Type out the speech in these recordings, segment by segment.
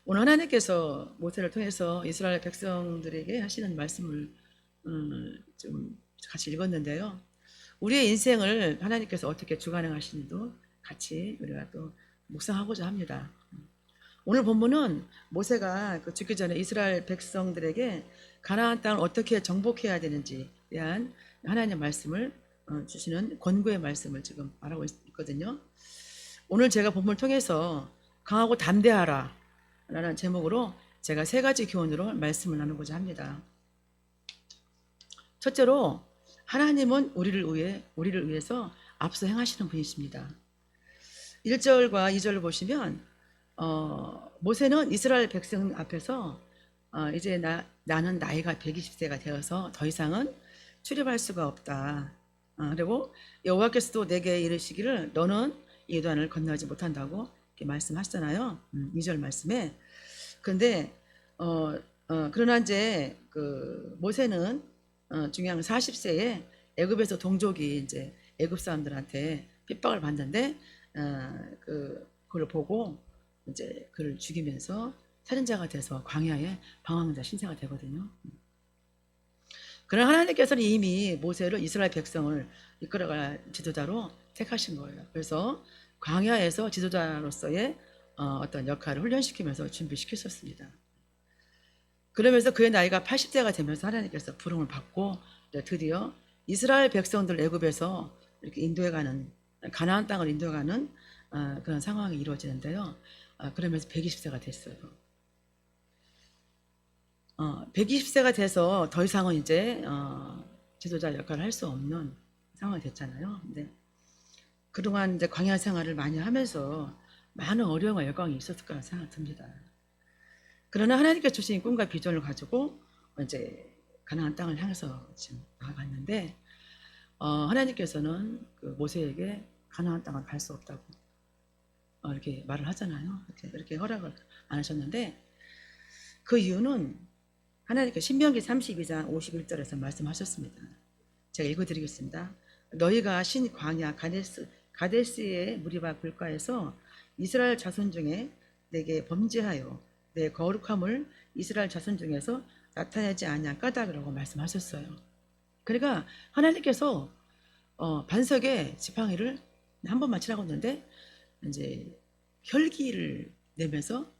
오늘 하나님께서 모세를 통해서 이스라엘 백성들에게 하시는 말씀을 좀 같이 읽었는데요. 우리의 인생을 하나님께서 어떻게 주관하시는지도 같이 우리가 또 묵상하고자 합니다. 오늘 본문은 모세가 죽기 전에 이스라엘 백성들에게 가나안 땅을 어떻게 정복해야 되는지에 대한 하나님의 말씀을 주시는 권고의 말씀을 지금 말하고 있거든요. 오늘 제가 본문을 통해서 강하고 담대하라 라는 제목으로 제가 세 가지 교훈으로 말씀을 나누고자 합니다. 첫째로, 하나님은 우리를 위해서 앞서 행하시는 분이십니다. 1절과 2절을 보시면 모세는 이스라엘 백성 앞에서 이제 나는 나이가 120세가 되어서 더 이상은 출입할 수가 없다. 그리고 여호와께서도 내게 이르시기를 너는 이 요단을 건너지 못한다고 이렇게 말씀하시잖아요. 2절 말씀에. 그런데 그러나 이제 그 모세는 중요한 40세에 애굽에서 동족이 이제 애굽 사람들한테 핍박을 받는데 그걸 보고 이제 그를 죽이면서 살인자가 돼서 광야에 방황자 신세가 되거든요. 그러나 하나님께서는 이미 모세를 이스라엘 백성을 이끌어갈 지도자로 택하신 거예요. 그래서 광야에서 지도자로서의 어떤 역할을 훈련시키면서 준비시켰었습니다. 그러면서 그의 나이가 80세가 되면서 하나님께서 부름을 받고 드디어 이스라엘 백성들 애굽에서 이렇게 인도해가는 가나안 땅을 인도해가는 그런 상황이 이루어지는데요. 그러면서 120세가 됐어요. 120세가 돼서 더 이상은 이제 지도자 역할을 할 수 없는 상황이 됐잖아요. 근데 그동안 이제 광야 생활을 많이 하면서 많은 어려움과 열광이 있었을 거라 생각이 듭니다. 그러나 하나님께 주신 꿈과 비전을 가지고 이제 가나안 땅을 향해서 지금 나아갔는데 하나님께서는 그 모세에게 가나안 땅을 갈 수 없다고 이렇게 말을 하잖아요. 이렇게 허락을 안 하셨는데 그 이유는 하나님께 신명기 32장 51절에서 말씀하셨습니다. 제가 읽어드리겠습니다. 너희가 신 광야 가데스의 무리바 불가에서 이스라엘 자손 중에 내게 범죄하여 내 거룩함을 이스라엘 자손 중에서 나타내지 아니한 까닭이라고 말씀하셨어요. 그러니까 하나님께서 반석에 지팡이를 한 번만 치라고 했는데 이제 혈기를 내면서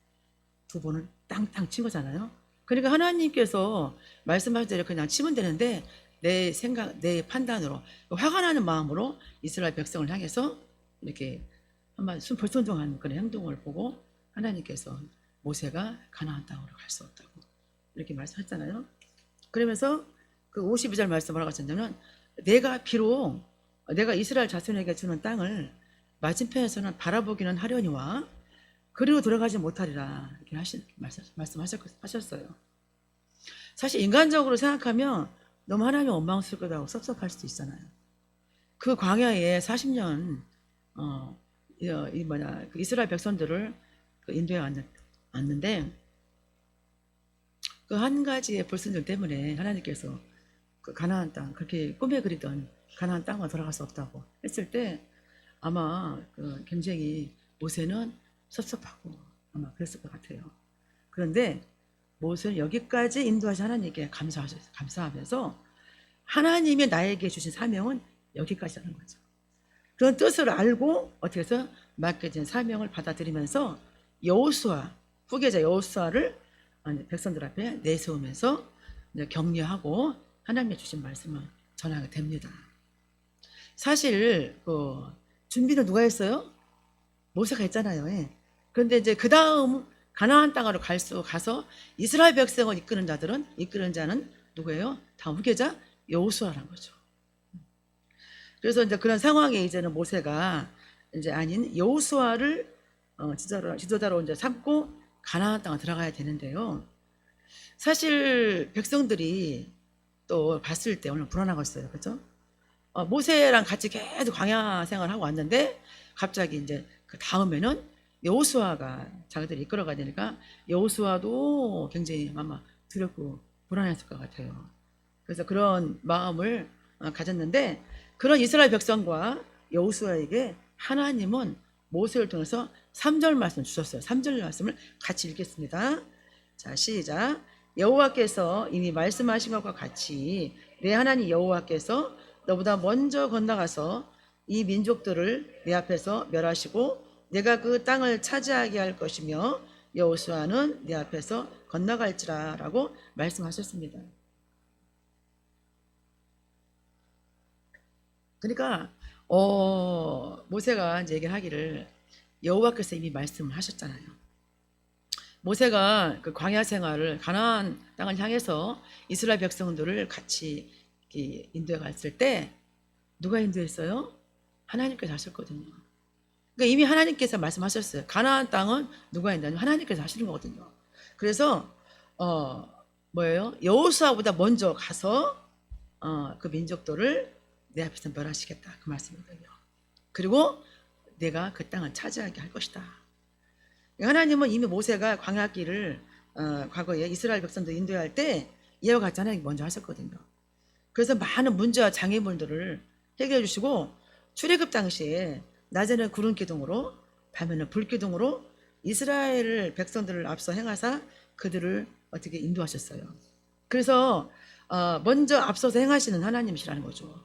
두 번을 땅땅 친 거잖아요. 그러니까 하나님께서 말씀하신 대로 그냥 치면 되는데 내 생각, 내 판단으로 화가 나는 마음으로 이스라엘 백성을 향해서 이렇게 한번 불순종한 그런 행동을 보고 하나님께서 모세가 가나안 땅으로 갈 수 없다고 이렇게 말씀하셨잖아요. 그러면서 그 52절 말씀 뭐라고 하셨냐면 내가 비록 내가 이스라엘 자손에게 주는 땅을 맞은편에서는 바라보기는 하려니와 그리로 돌아가지 못하리라 이렇게 말씀하셨어요. 사실 인간적으로 생각하면 너무 하나님이 원망스럽다고 섭섭할 수도 있잖아요. 그 광야에 40년 그 이스라엘 백성들을 인도해 왔는데 그 한 가지의 불순종 때문에 하나님께서 그 가나안 땅 그렇게 꿈에 그리던 가나안 땅만 돌아갈 수 없다고 했을 때 아마 굉장히 모세는 섭섭하고 아마 그랬을 것 같아요. 그런데 모세는 여기까지 인도하신 하나님께 감사하면서 하나님이 나에게 주신 사명은 여기까지라는 거죠. 그런 뜻을 알고 어떻게 해서 맡겨진 사명을 받아들이면서 여호수아 후계자 여호수아를 백성들 앞에 내세우면서 격려하고 하나님이 주신 말씀을 전하게 됩니다. 사실 그 준비는 누가 했어요? 모세가 했잖아요. 예. 그런데 이제 그 다음 가나안 땅으로 가서 이스라엘 백성을 이끄는 자는 누구예요? 다음 후계자 여호수아라는 거죠. 그래서 이제 그런 상황에 이제는 모세가 이제 아닌 여호수아를 지도자로 이제 삼고 가나안 땅에 들어가야 되는데요. 사실 백성들이 또 봤을 때 오늘 불안하겠어요, 그렇죠? 모세랑 같이 계속 광야 생활을 하고 왔는데 갑자기 이제 그 다음에는 여호수아가 자기들이 이끌어가야 되니까 여호수아도 굉장히 아마 두렵고 불안했을 것 같아요. 그래서 그런 마음을 가졌는데 그런 이스라엘 백성과 여호수아에게 하나님은 모세를 통해서 3절 말씀 주셨어요. 3절 말씀을 같이 읽겠습니다. 자, 시작. 여호와께서 이미 말씀하신 것과 같이 내 하나님 여호와께서 너보다 먼저 건너가서 이 민족들을 내 앞에서 멸하시고 내가 그 땅을 차지하게 할 것이며 여호수아는 내 앞에서 건너갈지라 라고 말씀하셨습니다. 그러니까 모세가 이제 얘기하기를 여호와께서 이미 말씀을 하셨잖아요. 모세가 그 광야 생활을 가나안 땅을 향해서 이스라엘 백성들을 같이 인도해 갔을 때 누가 인도했어요? 하나님께서 하셨거든요. 그러니까 이미 하나님께서 말씀하셨어요. 가나안 땅은 누가 인도하냐면 하나님께서 하시는 거거든요. 그래서 뭐예요? 여호수아보다 먼저 가서 그 민족들을 내 앞에서 멸하시겠다 그 말씀이거든요. 그리고 내가 그 땅을 차지하게 할 것이다. 하나님은 이미 모세가 광야길을 과거에 이스라엘 백성들 인도할 때 이와 같이 하나님 먼저 하셨거든요. 그래서 많은 문제와 장애물들을 해결해 주시고 출애굽 당시에 낮에는 구름 기둥으로 밤에는 불 기둥으로 이스라엘 백성들을 앞서 행하사 그들을 어떻게 인도하셨어요. 그래서 먼저 앞서서 행하시는 하나님이시라는 거죠.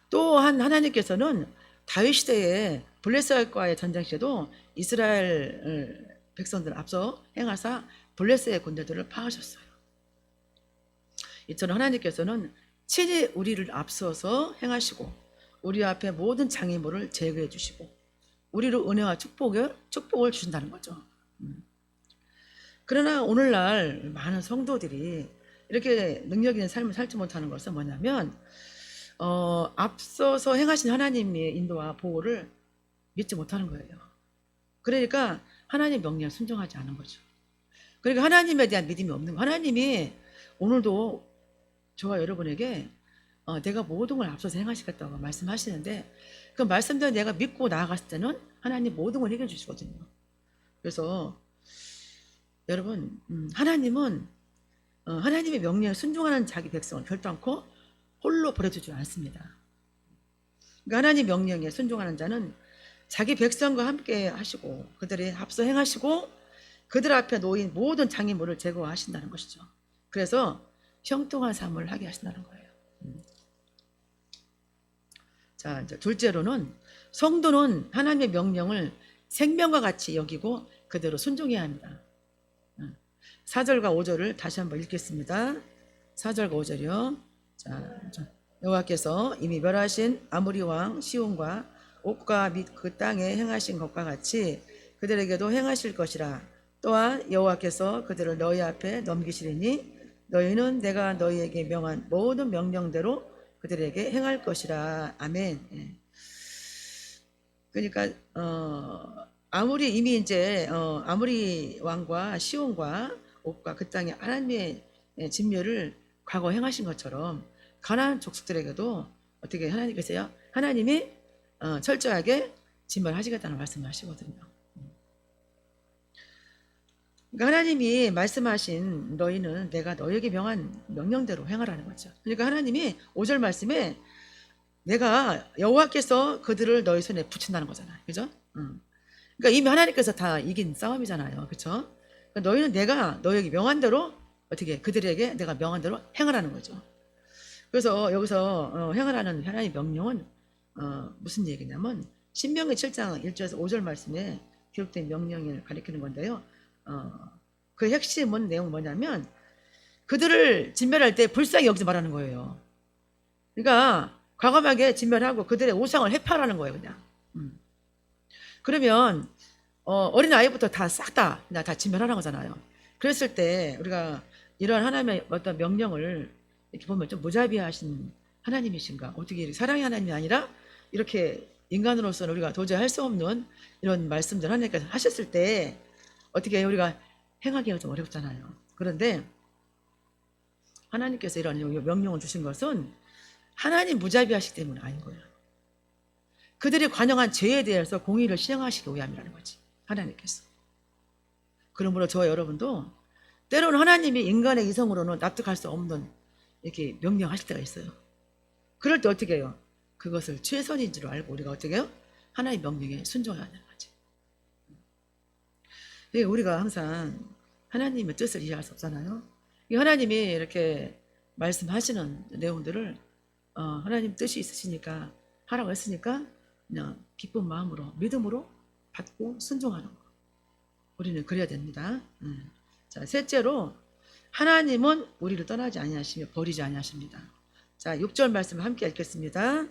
또한 하나님께서는 다윗 시대에 블레셋과의 전쟁 시에도 이스라엘 백성들을 앞서 행하사 블레셋의 군대들을 파하셨어요. 이처럼 하나님께서는 친히 우리를 앞서서 행하시고 우리 앞에 모든 장애물을 제거해 주시고 우리를 은혜와 축복을 주신다는 거죠. 그러나 오늘날 많은 성도들이 이렇게 능력 있는 삶을 살지 못하는 것은 뭐냐면 앞서서 행하신 하나님의 인도와 보호를 믿지 못하는 거예요. 그러니까 하나님 명령에 순종하지 않은 거죠. 그러니까 하나님에 대한 믿음이 없는 거예요. 하나님이 오늘도 저와 여러분에게 내가 모든 걸 앞서서 행하시겠다고 말씀하시는데 그 말씀대로 내가 믿고 나아갔을 때는 하나님 모든 걸 해결해 주시거든요. 그래서 여러분 하나님은 하나님의 명령에 순종하는 자기 백성을 결단코 홀로 버려두지 않습니다. 그러니까 하나님 명령에 순종하는 자는 자기 백성과 함께 하시고 그들의 앞서 행하시고 그들 앞에 놓인 모든 장애물을 제거하신다는 것이죠. 그래서 형통한 삶을 하게 하신다는 거예요. 자, 이제 둘째로는 성도는 하나님의 명령을 생명과 같이 여기고 그대로 순종해야 합니다. 4절과 5절을 다시 한번 읽겠습니다. 4절과 5절이요. 자, 여호와께서 이미 멸하신 아모리 왕 시온과 옥과 및 그 땅에 행하신 것과 같이 그들에게도 행하실 것이라. 또한 여호와께서 그들을 너희 앞에 넘기시리니 너희는 내가 너희에게 명한 모든 명령대로 그들에게 행할 것이라. 아멘. 그러니까 아무리 이미 이제 아모리 왕과 시온과 옥과 그 땅에 하나님의 진멸을 과거 행하신 것처럼 가나안 족속들에게도 어떻게 하나님께서요? 하나님이 철저하게 진멸하시겠다는 말씀을 하시거든요. 그러니까 하나님이 말씀하신 너희는 내가 너희에게 명한 명령대로 행하라는 거죠. 그러니까 하나님이 5절 말씀에 내가 여호와께서 그들을 너희 손에 붙인다는 거잖아요. 그죠? 그러니까 이미 하나님께서 다 이긴 싸움이잖아요. 그렇죠? 그러니까 너희는 내가 너희에게 명한 대로 어떻게 그들에게 내가 명한 대로 행하라는 거죠. 그래서 여기서 행하라는 하나님의 명령은 무슨 얘기냐면 신명기 7장 1절에서 5절 말씀에 기록된 명령을 가리키는 건데요. 그 핵심은 내용은 뭐냐면 그들을 진멸할 때 불쌍히 여기지 말라는 거예요. 그러니까 과감하게 진멸하고 그들의 우상을 해파하라는 거예요. 그냥. 그러면 어린 아이부터 다 싹 다 진멸하는 거잖아요. 그랬을 때 우리가 이런 하나님의 어떤 명령을 이렇게 보면 좀 무자비하신 하나님이신가? 어떻게 사랑의 하나님이 아니라 이렇게 인간으로서는 우리가 도저히 할 수 없는 이런 말씀들 하나님께서 하셨을 때 어떻게 우리가 행하기가 좀 어렵잖아요. 그런데 하나님께서 이런 명령을 주신 것은 하나님 무자비하시기 때문에 아닌 거예요. 그들이 관영한 죄에 대해서 공의를 시행하시기 위함이라는 거지. 하나님께서. 그러므로 저와 여러분도 때로는 하나님이 인간의 이성으로는 납득할 수 없는 이렇게 명령하실 때가 있어요. 그럴 때 어떻게 해요? 그것을 최선인 줄 알고 우리가 어떻게 해요? 하나님의 명령에 순종해야 되는 거지. 우리가 항상 하나님의 뜻을 이해할 수 없잖아요. 하나님이 이렇게 말씀하시는 내용들을 하나님 뜻이 있으시니까 하라고 했으니까 그냥 기쁜 마음으로 믿음으로 받고 순종하는 거. 우리는 그래야 됩니다. 자, 셋째로 하나님은 우리를 떠나지 아니하시며 버리지 아니하십니다. 자, 6절 말씀을 함께 읽겠습니다.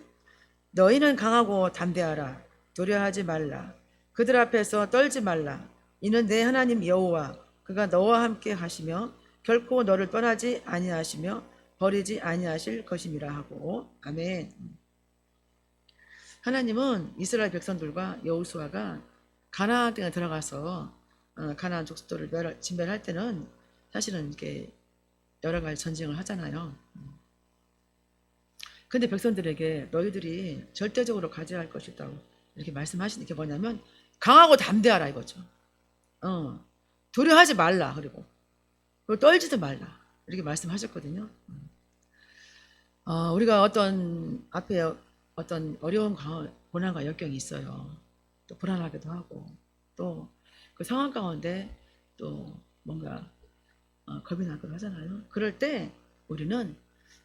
너희는 강하고 담대하라. 두려워하지 말라. 그들 앞에서 떨지 말라. 이는 내 하나님 여호와 그가 너와 함께 하시며 결코 너를 떠나지 아니하시며 버리지 아니하실 것임이라 하고. 아멘. 하나님은 이스라엘 백성들과 여호수아가 가나안 땅에 들어가서 가나안 족속들을 진멸할 때는 사실은 이렇게 여러 가지 전쟁을 하잖아요. 근데 백성들에게 너희들이 절대적으로 가져야 할 것이 있다고 이렇게 말씀하시는 게 뭐냐면 강하고 담대하라 이거죠. 두려워하지 말라. 그리고 떨지도 말라. 이렇게 말씀하셨거든요. 우리가 어떤 앞에 어떤 어려운 고난과 역경이 있어요. 또 불안하기도 하고 또 그 상황 가운데 또 뭔가 겁이 나기도 하잖아요. 그럴 때 우리는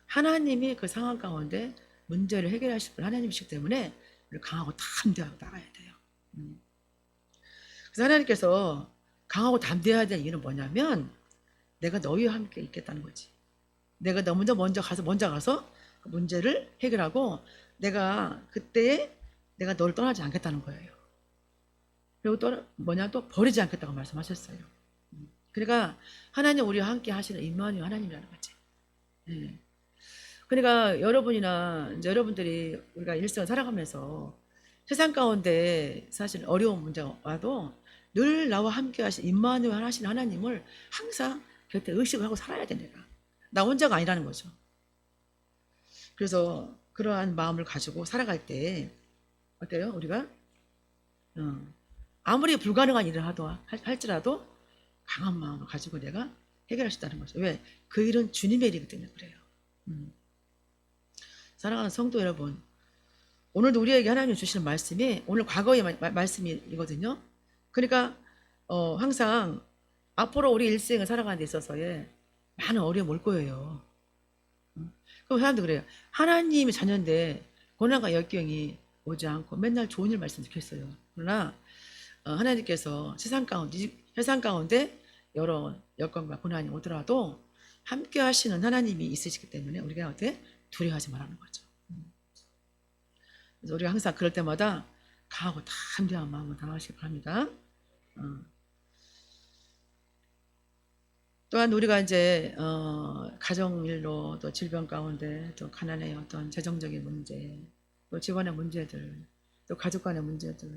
하나님이 그 상황 가운데 문제를 해결하실 분 하나님이시기 때문에 우리 강하고 담대하고 나가야 돼요. 그래서 하나님께서 강하고 담대해야 될 이유는 뭐냐면 내가 너희와 함께 있겠다는 거지. 내가 먼저 가서 그 문제를 해결하고 내가 그때 내가 너를 떠나지 않겠다는 거예요. 그리고 또 버리지 않겠다고 말씀하셨어요. 그러니까 하나님 우리와 함께 하시는 임마누엘 하나님이라는 거지. 네. 그러니까 여러분이나 이제 여러분들이 우리가 일생을 살아가면서 세상 가운데 사실 어려운 문제가 와도 늘 나와 함께 하신 임마누엘 하시는 하나님을 항상 곁에 의식을 하고 살아야 돼. 나 혼자가 아니라는 거죠. 그래서 그러한 마음을 가지고 살아갈 때 어때요? 우리가 아무리 불가능한 일을 할지라도 강한 마음을 가지고 내가 해결할 수 있다는 거죠. 왜? 그 일은 주님의 일이기 때문에 그래요. 사랑하는 성도 여러분, 오늘도 우리에게 하나님이 주시는 말씀이 오늘 과거의 말씀이거든요. 그러니까 항상 앞으로 우리 일생을 살아가는 데 있어서의 많은 어려움이 올 거예요. 그럼 사람도 그래요. 하나님의 자녀인데 고난과 역경이 오지 않고 맨날 좋은 일 말씀 듣겠어요. 그러나 하나님께서 세상 가운데 여러 여건과 고난이 오더라도 함께 하시는 하나님이 있으시기 때문에 우리가 어떻게 두려워하지 말라는 거죠. 그래서 우리가 항상 그럴 때마다 강하고 담대한 마음을 당하시기 바랍니다. 또한 우리가 이제 가정일로 또 질병 가운데 또 가난의 어떤 재정적인 문제, 또 집안의 문제들, 또 가족 간의 문제들.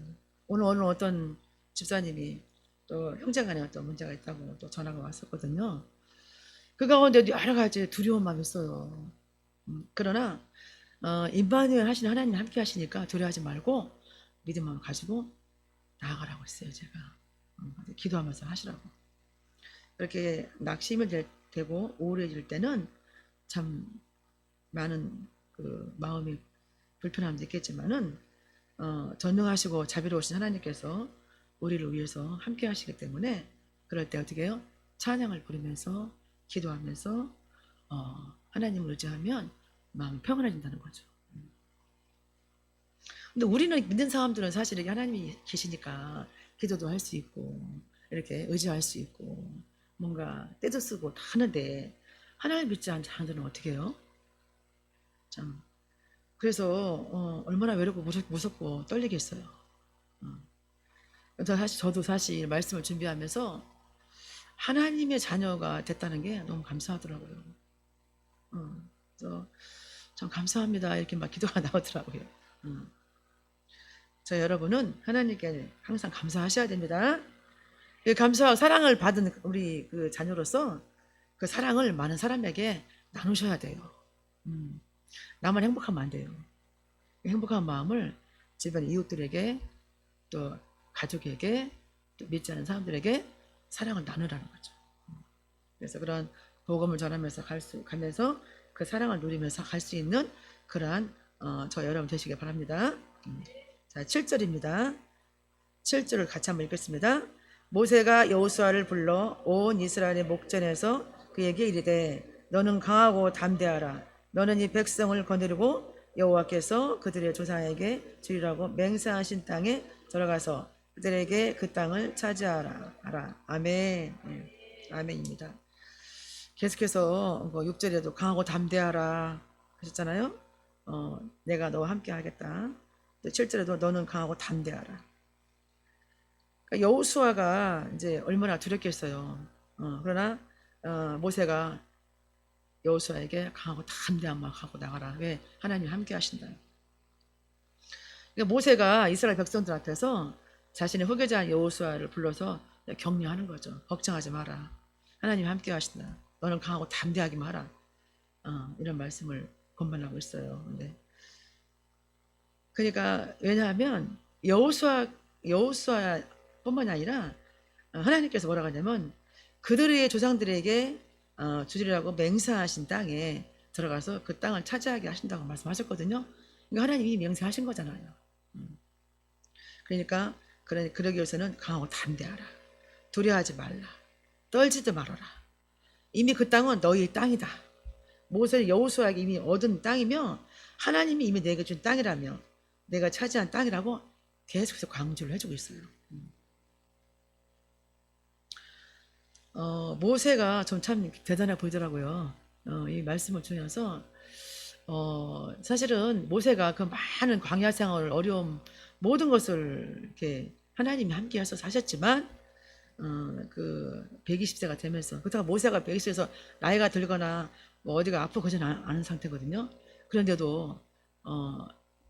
오늘 어떤 집사님이 또 형제 간에 어떤 문제가 있다고 또 전화가 왔었거든요. 그 가운데도 여러 가지 두려운 마음이 있어요. 그러나 임마누엘 하시는 하나님 함께 하시니까 두려워하지 말고 믿음 마음 가지고 나아가라고 했어요. 제가 기도하면서 하시라고. 그렇게 낙심이 되고 우울해질 때는 참 많은 그 마음이 불편함도 있겠지만은 전능하시고 자비로우신 하나님께서 우리를 위해서 함께 하시기 때문에 그럴 때 어떻게 해요? 찬양을 부르면서 기도하면서 하나님을 의지하면 마음 평안해진다는 거죠. 근데 우리는 믿는 사람들은 사실 이렇게 하나님이 계시니까 기도도 할 수 있고 이렇게 의지할 수 있고 뭔가 떼도 쓰고 다 하는데 하나님 믿지 않는 사람들은 어떻게 해요? 참 그래서 얼마나 외롭고 무섭고 떨리겠어요. 저도 사실 말씀을 준비하면서 하나님의 자녀가 됐다는 게 너무 감사하더라고요. 그래서 참 감사합니다 이렇게 막 기도가 나오더라고요. 저 여러분은 하나님께 항상 감사하셔야 됩니다. 감사하고 사랑을 받은 우리 그 자녀로서 그 사랑을 많은 사람에게 나누셔야 돼요. 나만 행복하면 안 돼요. 행복한 마음을 주변 이웃들에게 또 가족에게 또 믿지 않는 사람들에게 사랑을 나누라는 거죠. 그래서 그런 복음을 전하면서 가면서 그 사랑을 누리면서 갈 수 있는 그러한 저 여러분 되시길 바랍니다. 자, 7절입니다. 7절을 같이 한번 읽겠습니다. 모세가 여호수아를 불러 온 이스라엘의 목전에서 그에게 이르되 너는 강하고 담대하라. 너는 이 백성을 거느리고 여호와께서 그들의 조상에게 주리라고 맹세하신 땅에 들어가서 그들에게 그 땅을 차지하라. 아멘. 아멘입니다. 계속해서 6절에도 강하고 담대하라 하셨잖아요. 내가 너와 함께 하겠다. 또 7절에도 너는 강하고 담대하라. 그러니까 여호수아가 이제 얼마나 두렵겠어요. 그러나 모세가 여호수아에게 강하고 담대한 말 하고 나가라. 왜? 하나님이 함께 하신다. 그러니까 모세가 이스라엘 백성들 앞에서 자신의 후계자 여호수아를 불러서 격려하는 거죠. 걱정하지 마라. 하나님이 함께 하신다. 너는 강하고 담대하기만 하라. 이런 말씀을 권면하고 있어요. 근데 그러니까 왜냐하면 여호수아뿐만이 아니라 하나님께서 뭐라고 하냐면 그들의 조상들에게 주리라고 맹세하신 땅에 들어가서 그 땅을 차지하게 하신다고 말씀하셨거든요. 그러니까 하나님이 맹세하신 거잖아요. 그러니까 그러기 위해서는 강하고 담대하라. 두려워하지 말라. 떨지도 말아라. 이미 그 땅은 너희의 땅이다. 모세 여호수아에게 이미 얻은 땅이며 하나님이 이미 내게 준 땅이라며 내가 차지한 땅이라고 계속해서 강조를 해주고 있어요. 모세가 좀 참 대단해 보이더라고요. 이 말씀을 주면서 사실은 모세가 그 많은 광야 생활 어려움 모든 것을 이렇게 하나님이 함께해서 사셨지만 그 120세가 되면서 그렇다고 모세가 120세에서 나이가 들거나 뭐 어디가 아프고 그러지 않은 상태거든요. 그런데도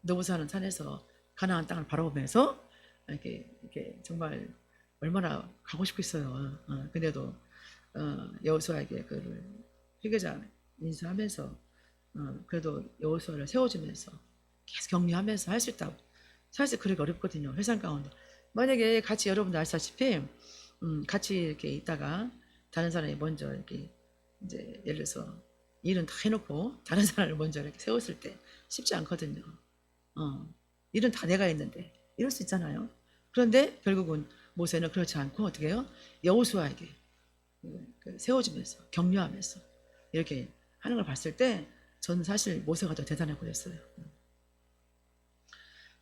느보사는 산에서 가나안 땅을 바라보면서 이렇게 정말 얼마나 가고 싶겠어요. 근데도 여호수아에게 그를 회개자 인수하면서 그래도 여호수아를 세워주면서 계속 격려하면서 할 수 있다고. 사실 그러기 어렵거든요. 회상 가운데 만약에 같이 여러분도 아시다시피 같이 이렇게 있다가 다른 사람이 먼저 이렇게 이제 예를 들어서 일은 다 해놓고 다른 사람을 먼저 이렇게 세웠을 때 쉽지 않거든요. 일은 다 내가 했는데 이럴 수 있잖아요. 그런데 결국은 모세는 그렇지 않고 어떻게 해요? 여호수아에게 세워주면서 격려하면서 이렇게 하는 걸 봤을 때 저는 사실 모세가 더 대단해 보였어요.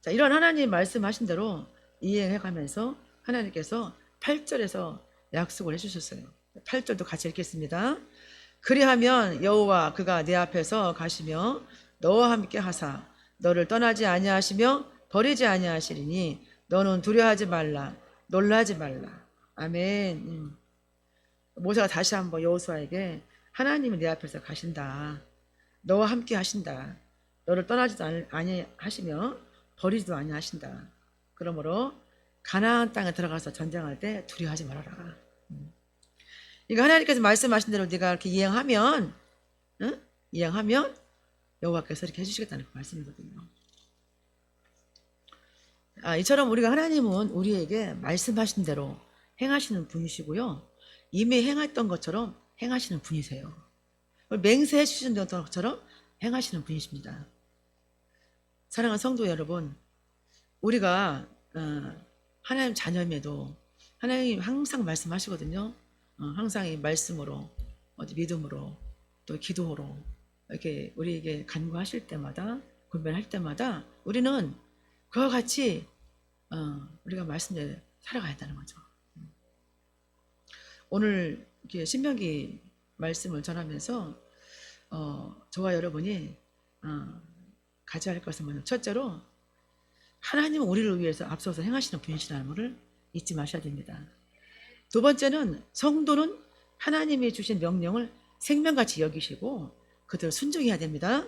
자, 이런 하나님 말씀하신 대로 이행해가면서 하나님께서 8절에서 약속을 해주셨어요. 8절도 같이 읽겠습니다. 그리하면 여호와 그가 내 앞에서 가시며 너와 함께 하사 너를 떠나지 아니하시며 버리지 아니하시리니 너는 두려워하지 말라 놀라지 말라. 아멘. 모세가 다시 한번 여호수아에게 하나님은 내 앞에서 가신다. 너와 함께 하신다. 너를 떠나지도 아니하시며 버리지도 아니하신다. 그러므로 가나안 땅에 들어가서 전쟁할 때 두려워하지 말아라. 그러니까 하나님께서 말씀하신 대로 네가 이렇게 이행하면 이행하면 여호와께서 이렇게 해주시겠다는 그 말씀이거든요. 이처럼 우리가 하나님은 우리에게 말씀하신 대로 행하시는 분이시고요. 이미 행했던 것처럼 행하시는 분이세요. 맹세해 주신 것처럼 행하시는 분이십니다. 사랑하는 성도 여러분, 우리가 하나님 자녀임에도 하나님 항상 말씀하시거든요. 항상 이 말씀으로 믿음으로 또 기도로 이렇게 우리에게 간구하실 때마다 권면할 때마다 우리는 그와 같이 우리가 말씀대로 살아가야 한다는 거죠. 오늘 이렇게 신명기 말씀을 전하면서 저와 여러분이 가져야 할 것은 뭐냐? 첫째로 하나님은 우리를 위해서 앞서서 행하시는 분이시라는 것을 잊지 마셔야 됩니다. 두 번째는 성도는 하나님이 주신 명령을 생명같이 여기시고 그대로 순종해야 됩니다.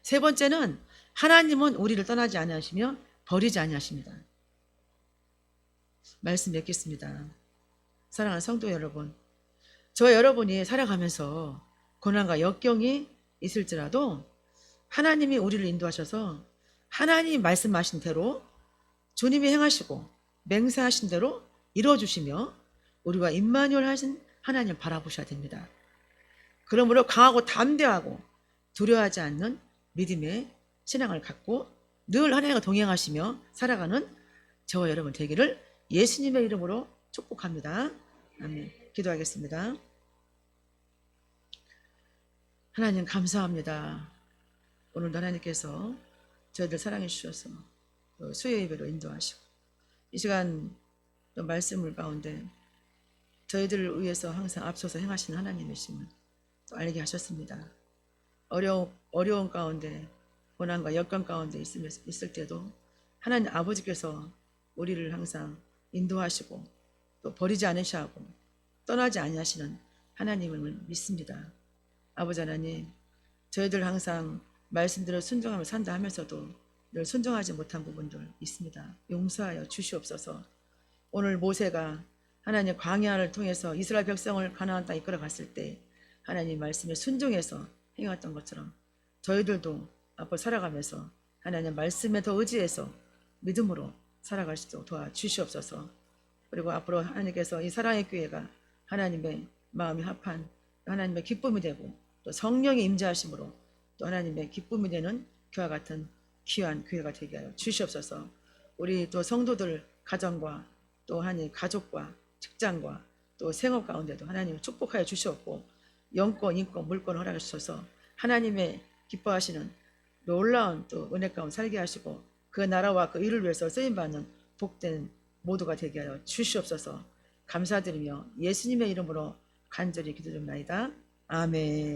세 번째는 하나님은 우리를 떠나지 아니하시며 버리지 아니하십니다. 말씀 맺겠습니다. 사랑하는 성도 여러분, 저 여러분이 살아가면서 고난과 역경이 있을지라도 하나님이 우리를 인도하셔서 하나님이 말씀하신 대로 주님이 행하시고 맹세하신 대로 이루어주시며 우리가 임마누엘 하신 하나님을 바라보셔야 됩니다. 그러므로 강하고 담대하고 두려워하지 않는 믿음의 신앙을 갖고 늘 하나님과 동행하시며 살아가는 저와 여러분 되기를 예수님의 이름으로 축복합니다. 아멘. 기도하겠습니다. 하나님 감사합니다. 오늘도 하나님께서 저희들 사랑해 주셔서 수요 예배로 인도하시고 이 시간 또 말씀을 가운데 저희들을 위해서 항상 앞서서 행하시는 하나님이심을 또 알게 하셨습니다. 어려운 가운데 고난과 역경 가운데 있을 때도 하나님 아버지께서 우리를 항상 인도하시고 또 버리지 않으시고 떠나지 아니하시는 하나님을 믿습니다. 아버지 하나님, 저희들 항상 말씀대로 순종하며 산다 하면서도 늘 순종하지 못한 부분들 있습니다. 용서하여 주시옵소서. 오늘 모세가 하나님 광야를 통해서 이스라엘 백성을 가나안 땅에 이끌어 갔을 때 하나님 말씀에 순종해서 행했던 것처럼 저희들도 앞으로 살아가면서 하나님 말씀에 더 의지해서 믿음으로 살아갈 수 있도록 도와주시옵소서. 그리고 앞으로 하나님께서 이 사랑의 교회가 하나님의 마음이 합한 하나님의 기쁨이 되고 또 성령의 임재하심으로 또 하나님의 기쁨이 되는 교와 같은 귀한 교회가 되게 하여 주시옵소서. 우리 또 성도들 가정과 또 하나님 가족과 직장과 또 생업 가운데도 하나님 축복하여 주시옵고 영권, 인권, 물권 허락해 주셔서 하나님의 기뻐하시는 놀라운 또 은혜 가운데 살게 하시고 그 나라와 그 일을 위해서 쓰임받는 복된 모두가 되게 하여 주시옵소서. 감사드리며 예수님의 이름으로 간절히 기도드립니다. 아멘.